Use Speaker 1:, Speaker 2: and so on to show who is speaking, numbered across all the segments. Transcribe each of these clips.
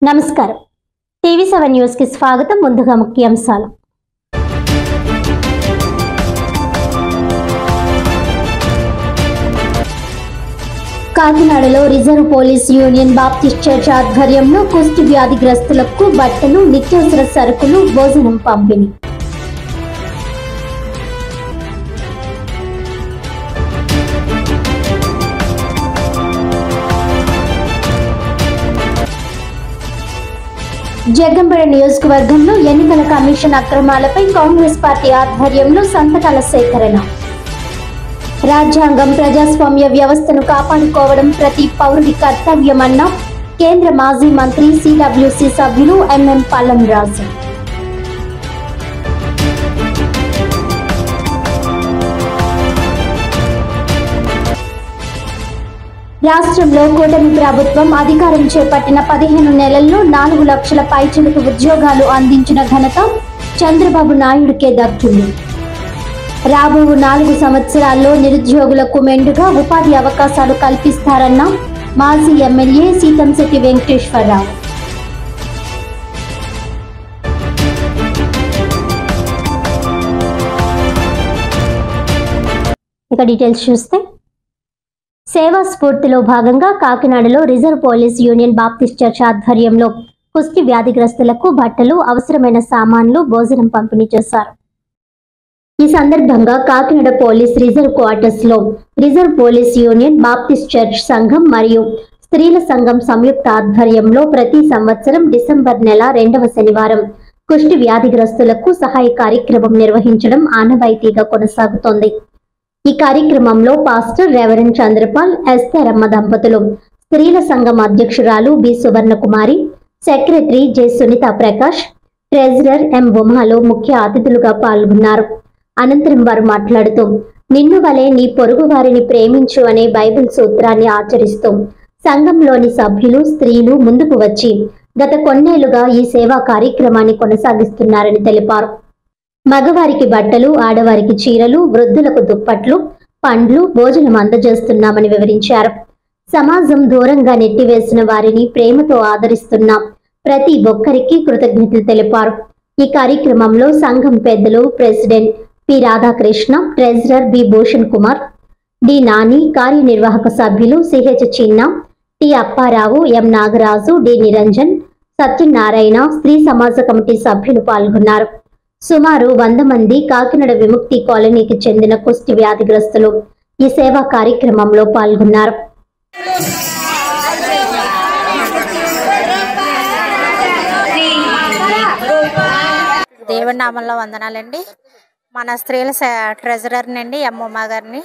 Speaker 1: నమస్కారం. టీవీ7 న్యూస్ కి స్వాగతం. ముందుగా ముఖ్యాంశాలు. కాకినాడలో reserve police union Baptist church ఆధ్వర్యంలో కుష్టి వ్యాధిగ్రస్తులకు బట్టలు, నిత్యావసర సరుకులు, భోజనం పంపిణీ. జగ్గంపేట నియోజకవర్గంలో ఎన్నికల కమిషన్ అక్రమాలపై కాంగ్రెస్ పార్టీ ఆధ్వర్యంలో సంతకాల సేకరణ. రాజ్యాంగం, ప్రజాస్వామ్య వ్యవస్థను కాపాడుకోవడం ప్రతి పౌరుడి కర్తవ్యమన్న కేంద్ర మాజీ మంత్రి సిడబ్ల్యూసి సభ్యులు ఎంఎం పల్లంరాజు. రాష్ట్రంలో కూటమి ప్రభుత్వం అధికారం చేపట్టిన 15 నెలల్లో 4 లక్షల పైచిలుకు ఉద్యోగాలు అందించిన ఘనత చంద్రబాబు నాయుడుకే దక్కింది. రాబో 4 సంవత్సరాల్లో నిరుద్యోగులకు మెండుగా ఉపాధి అవకాశాలు కల్పిస్తారన్న మాజీ ఎమ్మెల్యే సీతంశెట్టి వెంకటేశ్వరరావు. ఇక డీటెయిల్స్ చూస్తే, సేవా స్ఫూర్తిలో భాగంగా కాకినాడలో reserve police union Baptist church ఆధ్వర్యంలో కుష్టి వ్యాధిగ్రస్తులకు బట్టలు, అవసరమైన సామాన్లు, భోజనం పంపిణీ చేశారు. ఈ సందర్భంగా కాకినాడ పోలీస్ రిజర్వ్ క్వార్టర్స్ లో reserve police union Baptist church సంఘం మరియు స్త్రీల సంఘం సంయుక్త ఆధ్వర్యంలో ప్రతి సంవత్సరం డిసెంబర్ నెల 2వ శనివారం కుష్టి వ్యాధిగ్రస్తులకు సహాయ కార్యక్రమం నిర్వహించడం ఆనవాయితీగా కొనసాగుతోంది. ఈ కార్యక్రమంలో పాస్టర్ రెవరెండ్ చంద్రపాల్, ఎస్తరమ్మ దంపతులు, స్త్రీల సంఘం అధ్యక్షురాలు B Suvarnakumari, secretary J Sunitha Prakash, treasurer M ఉమాలు ముఖ్య అతిథులుగా పాల్గొన్నారు. అనంతరం వారు మాట్లాడుతూ, నిన్ను వలె నీ పొరుగు వారిని ప్రేమించు అనే బైబిల్ సూత్రాన్ని ఆచరిస్తూ సంఘంలోని సభ్యులు, స్త్రీలు ముందుకు వచ్చి గత కొన్నేళ్లుగా ఈ సేవా కార్యక్రమాన్ని కొనసాగిస్తున్నారని తెలిపారు. మగవారికి బట్టలు, ఆడవారికి చీరలు, వృద్ధులకు దుప్పట్లు, పండ్లు, భోజనం అందజేస్తున్నామని వివరించారు. సమాజం దూరంగా నెట్టివేసిన వారిని ప్రేమతో ఆదరిస్తున్నాం, ప్రతి ఒక్కరికి కృతజ్ఞతలు తెలిపారు. ఈ కార్యక్రమంలో సంఘం పెద్దలు president P Radhakrishna, treasurer B Bhushan Kumar, D Nani, కార్యనిర్వాహక సభ్యులు CH Chinna, T Apparao, M Nagaraju, D Niranjan, Satyanarayana, స్త్రీ సమాజ కమిటీ సభ్యులు పాల్గొన్నారు. సుమారు 100 మంది కాకినాడ విముక్తి కాలనీకి చెందిన కుష్టి వ్యాధిగ్రస్తులు ఈ సేవా కార్యక్రమంలో పాల్గొన్నారు.
Speaker 2: దేవుని నామంలో వందనాలండి. మన స్త్రీల ట్రెజరర్ నుండి ఎమ్మమ్మ గారిని,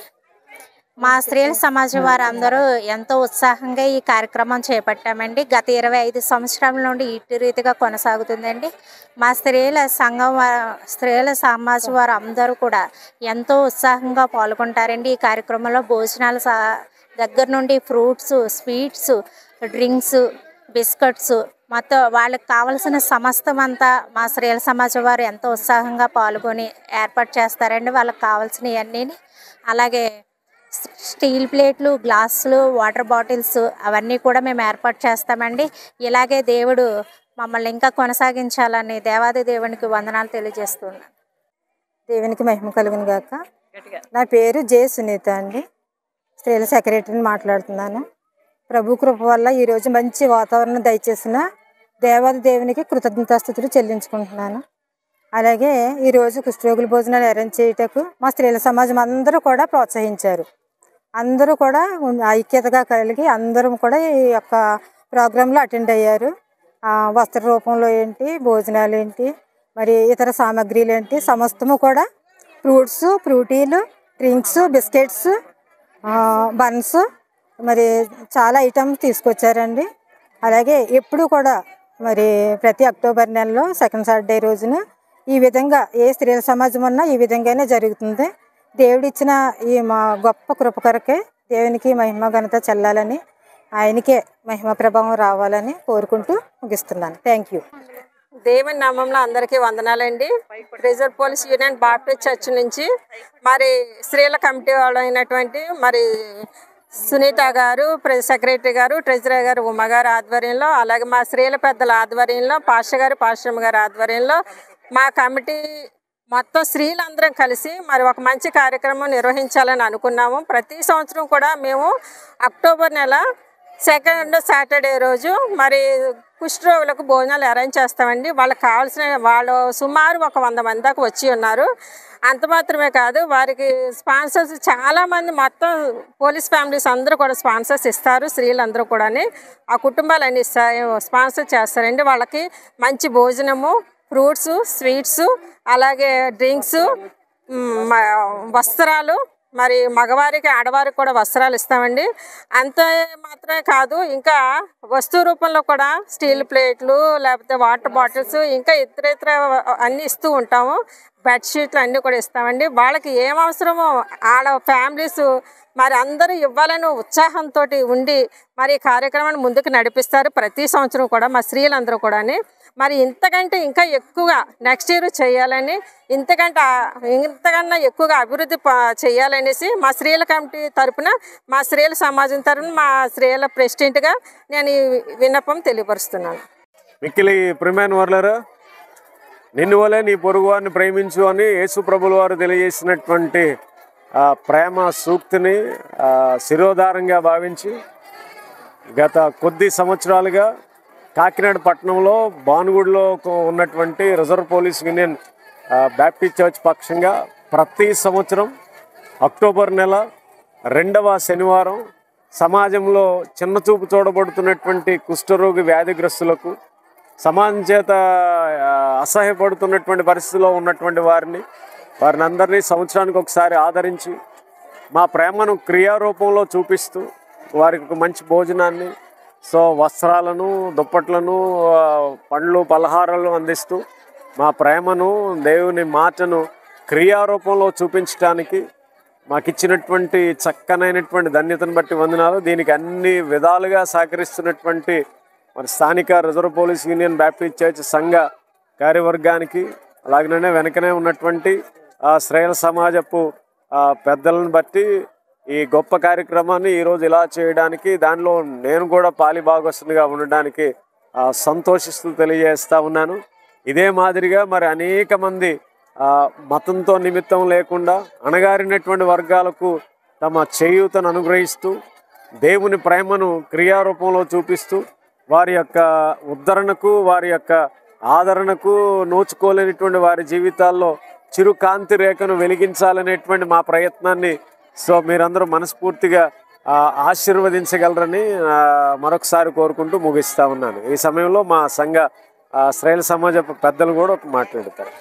Speaker 2: మా స్త్రీల సమాజం వారు అందరూ ఎంతో ఉత్సాహంగా ఈ కార్యక్రమం చేపట్టామండి. గత 25 సంవత్సరాల నుండి ఇటు రీతిగా కొనసాగుతుందండి. మా స్త్రీల సంఘం, స్త్రీల సమాజం వారు అందరూ కూడా ఎంతో ఉత్సాహంగా పాల్గొంటారండి. ఈ కార్యక్రమంలో భోజనాల దగ్గర నుండి ఫ్రూట్స్, స్వీట్స్, డ్రింక్స్, బిస్కెట్స్ మొత్తం వాళ్ళకి కావలసిన సమస్తం అంతా మా స్త్రీల సమాజం వారు ఎంతో ఉత్సాహంగా పాల్గొని ఏర్పాటు చేస్తారండి. వాళ్ళకి కావాల్సినవన్నీ, అలాగే స్టీల్ ప్లేట్లు, గ్లాసులు, వాటర్ బాటిల్స్ అవన్నీ కూడా మేము ఏర్పాటు చేస్తామండి. ఇలాగే దేవుడు మమ్మల్ని ఇంకా కొనసాగించాలని దేవాది దేవునికి వందనాలు తెలియజేస్తున్నాను.
Speaker 3: దేవునికి మహిమ కలుగును గాక. నా పేరు జె సునీత అండి, స్త్రీల సెక్రటరీని మాట్లాడుతున్నాను. ప్రభు కృప వల్ల ఈరోజు మంచి వాతావరణం దయచేసిన దేవాది దేవునికి కృతజ్ఞతాస్తుతులు చెల్లించుకుంటున్నాను. అలాగే ఈరోజు కుష్ఠరోగుల భోజనాలు అరేంజ్ చేయటకు మా స్త్రీల సమాజం అందరూ కూడా ప్రోత్సహించారు. అందరూ కూడా ఐక్యతగా కలిగి అందరం కూడా ఈ యొక్క ప్రోగ్రాంలో అటెండ్ అయ్యారు. వస్త్ర రూపంలో ఏంటి, భోజనాలు ఏంటి, మరి ఇతర సామాగ్రిలు ఏంటి, సమస్తము కూడా ఫ్రూట్స్, ఫ్రూటీలు, డ్రింక్స్, బిస్కెట్స్, బన్స్, మరి చాలా ఐటమ్స్ తీసుకొచ్చారండి. అలాగే ఎప్పుడు కూడా మరి ప్రతి అక్టోబర్ నెలలో 2nd సాటర్డే రోజున ఈ విధంగా ఏ స్త్రీల సమాజం ఉన్నా ఈ విధంగానే జరుగుతుంది. దేవుడిచ్చిన ఈ మా గొప్ప కృప కొరకే దేవునికి మహిమ ఘనత చెల్లాలని, ఆయనకే మహిమ ప్రభావం రావాలని కోరుకుంటూ ముగిస్తున్నాను. Thank you.
Speaker 4: దేవుని నామంలో అందరికీ వందనాలండి. Reserve police union Baptist church నుంచి మరి స్త్రీల కమిటీ వాళ్ళు అయినటువంటి మరి సునీత గారు, సెక్రటరీ గారు, ట్రెజరర్ గారు ఉమ గారు ఆధ్వర్యంలో, అలాగే మా స్త్రీల పెద్దల ఆధ్వర్యంలో, పాస్టర్ గారు, పాస్టమ్మ గారి ఆధ్వర్యంలో మా కమిటీ మొత్తం స్త్రీలందరం కలిసి మరి ఒక మంచి కార్యక్రమం నిర్వహించాలని అనుకున్నాము. ప్రతి సంవత్సరం కూడా మేము అక్టోబర్ నెల 2nd సాటర్డే రోజు మరి కుష్ఠరోగులకు భోజనాలు అరేంజ్ చేస్తామండి. వాళ్ళకి కావాల్సిన వాళ్ళు సుమారు ఒక 100 మంది దాకా వచ్చి ఉన్నారు. అంత మాత్రమే కాదు, వారికి స్పాన్సర్స్ చాలామంది, మొత్తం పోలీస్ ఫ్యామిలీస్ అందరూ కూడా స్పాన్సర్స్ ఇస్తారు. స్త్రీలందరూ కూడా ఆ కుటుంబాలన్నీ స్పాన్సర్ చేస్తారండి. వాళ్ళకి మంచి భోజనము, ఫ్రూట్స్, స్వీట్స్, అలాగే డ్రింక్స్, వస్త్రాలు, మరి మగవారికి ఆడవారికి కూడా వస్త్రాలు ఇస్తామండి. అంతే మాత్రమే కాదు, ఇంకా వస్తువు రూపంలో కూడా స్టీల్ ప్లేట్లు, లేకపోతే వాటర్ బాటిల్స్, ఇంకా ఇతర అన్నీ ఇస్తూ ఉంటాము. బెడ్షీట్లు అన్నీ కూడా ఇస్తామండి. వాళ్ళకి ఏం అవసరమో వాళ్ళ ఫ్యామిలీస్ మరి అందరూ ఇవ్వాలని ఉత్సాహంతో ఉండి మరి ఈ కార్యక్రమాన్ని ముందుకు నడిపిస్తారు. ప్రతి సంవత్సరం కూడా మా స్త్రీలందరూ కూడా మరి ఇంతకంటే ఇంకా ఎక్కువగా నెక్స్ట్ ఇయర్ చేయాలని, ఇంతకన్నా ఎక్కువగా అభివృద్ధి చేయాలనేసి మా స్త్రీల కమిటీ తరఫున, మా స్త్రీల సమాజం తరఫున, మా స్త్రీల ప్రెసిడెంట్గా నేను ఈ విన్నపం తెలియపరుస్తున్నాను.
Speaker 5: మిక్కిలి ప్రియమైన వారులారా, నిన్ను వలె నీ పొరుగువారిని ప్రేమించు అని యేసు ప్రభుల వారు తెలియజేసినటువంటి ప్రేమ సూక్తిని శిరోధారంగా భావించి గత కొద్ది సంవత్సరాలుగా కాకినాడ పట్టణంలో భానుగుడిలో ఉన్నటువంటి reserve police union Baptist church పక్షంగా ప్రతి సంవత్సరం అక్టోబర్ నెల 2వ శనివారం సమాజంలో చిన్నచూపు చూడబడుతున్నటువంటి కుష్ఠరోగి వ్యాధిగ్రస్తులకు, సమాజం చేత అసహ్యపడుతున్నటువంటి పరిస్థితిలో ఉన్నటువంటి వారిని అందరినీ సంవత్సరానికి ఒకసారి ఆదరించి మా ప్రేమను క్రియారూపంలో చూపిస్తూ వారికి ఒక మంచి భోజనాన్ని, వస్త్రాలను, దుప్పట్లను, పండ్లు, పలహారాలు అందిస్తూ మా ప్రేమను, దేవుని మాటను క్రియారూపంలో చూపించడానికి మాకు ఇచ్చినటువంటి చక్కనైనటువంటి ధన్యతను బట్టి వందనాలు. దీనికి అన్ని విధాలుగా సహకరిస్తున్నటువంటి మరి స్థానిక reserve police union Baptist church సంఘ కార్యవర్గానికి, అలాగనే వెనకనే ఉన్నటువంటి శ్రేయల సమాజపు పెద్దలను బట్టి ఈ గొప్ప కార్యక్రమాన్ని ఈరోజు ఇలా చేయడానికి, దానిలో నేను కూడా పాలిభాగస్తునిగా ఉండడానికి సంతోషిస్తూ తెలియజేస్తూ ఉన్నాను. ఇదే మాదిరిగా మరి అనేక మంది మతంతో నిమిత్తం లేకుండా అణగారినటువంటి వర్గాలకు తమ చేయూతను అనుగ్రహిస్తూ దేవుని ప్రేమను క్రియారూపంలో చూపిస్తూ వారి యొక్క ఉద్ధరణకు, వారి యొక్క ఆదరణకు నోచుకోలేనటువంటి వారి జీవితాల్లో చిరుకాంతి రేఖను వెలిగించాలనేటువంటి మా ప్రయత్నాన్ని మీరందరూ మనస్ఫూర్తిగా ఆశీర్వదించగలరని మరొకసారి కోరుకుంటూ ముగిస్తా ఉన్నాను. ఈ సమయంలో మా సంఘ శ్రేయల సమాజ పెద్దలు కూడా మాట్లాడతారు.